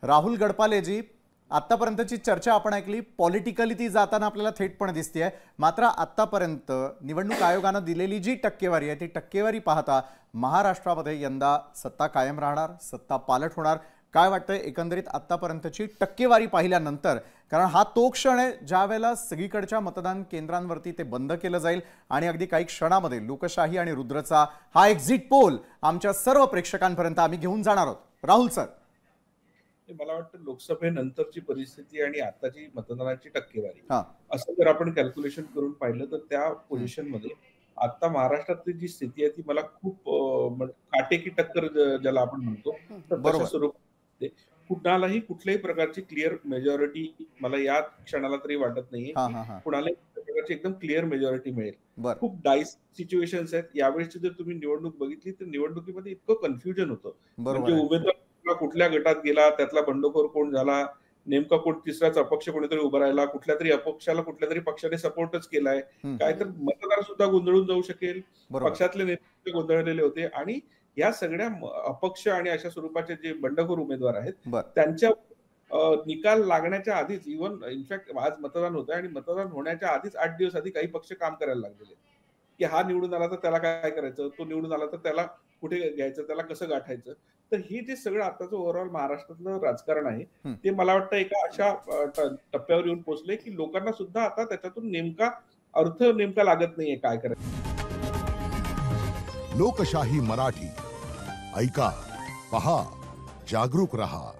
राहुल गडपालेजी, आतापर्यंतची चर्चा आपण ऐकली, पॉलिटिकली ती जाताना आपल्याला थेटपणे दिसतेय। मात्र आतापर्यंत निवडणूक आयोगाने दिलेली जी टक्केवारी आहे ती टक्केवारी पाहता महाराष्ट्रामध्ये यंदा सत्ता कायम राहणार, सत्ता पालट होणार, काय वाटतंय एकंदरीत आतापर्यंतची टक्केवारी पाहिल्यानंतर? कारण हा तो क्षण आहे ज्यावेळेला सगळीकडच्या मतदान केंद्रांवरती ते बंद केलं जाईल आणि अगदी काही क्षणामध्ये लोकशाही आणि रुद्रचा हा एक्झिट पोल आमच्या सर्व प्रेक्षकांपर्यंत आम्ही घेऊन जाणार आहोत। राहुल सर, मला वाटतं लोकसभेनंतरची परिस्थिती आणि आताची मतदानाची टक्केवारी हां असं जर आपण कॅल्क्युलेशन करून पाहिलं तर त्या पोझिशन मध्ये आता महाराष्ट्रातली जी स्थिती आहे ती मला खूप काटेकी टक्कर ज्याला आपण म्हणतो तर तशा बरोबर। स्वरूपात कुणालाही कुठल्याही प्रकारची क्लिअर मेजॉरिटी मला या क्षणाला तरी वाटत नाहीये हां की हां हां कुणालाही प्रकारची एकदम क्लिअर मेजॉरिटी मिळेल। बरं खूप डाईस सिच्युएशन्स आहेत। यावेळेची जर तुम्ही निवडणूक बघितली तर निवडणुकीमध्ये इतकं कन्फ्युजन होतं, म्हणजे बरोबर आहे। उमेदवार कुठल्या गटात गेला, त्यातला बंडखोर कोण झाला, नेमका कोण तिसराच अपक्ष कोणीतरी उभा राहिला, कुठल्या तरी अपक्षाला कुठल्या तरी पक्षाने सपोर्टच केलाय, काय तर मतदार सुद्धा गोंधळून जाऊ शकेल। बरोबर पक्षातले नेते गोंधळलेले होते आणि या सगळ्या अपक्ष आणि अशा स्वरूपाचे जे बंडखोर उमेदवार आहेत बरं त्यांच्या निकाल लागण्याच्या आधीच इव्हन इनफॅक्ट आज मतदान होतं आणि मतदान होण्याच्या आधीच 8 दिवस आधी काही पक्ष काम करायला लागलेले की हा निवडून आला तर त्याला काय करायचं, तो निवडून आला तर त्याला कुठे घ्यायचं, त्याला कसं गाठायचं। तर हे जे सगळं आताचं ओव्हरऑल महाराष्ट्रातलं राजकारण आहे ते मला वाटतं एका अशा टप्प्यावर येऊन पोहोचले की लोकांना सुद्धा आता त्याच्यातून नेमका अर्थ नेमका लागत नाहीये काय करायचं। लोकशाही मराठी ऐका, पहा, जागरूक रहा।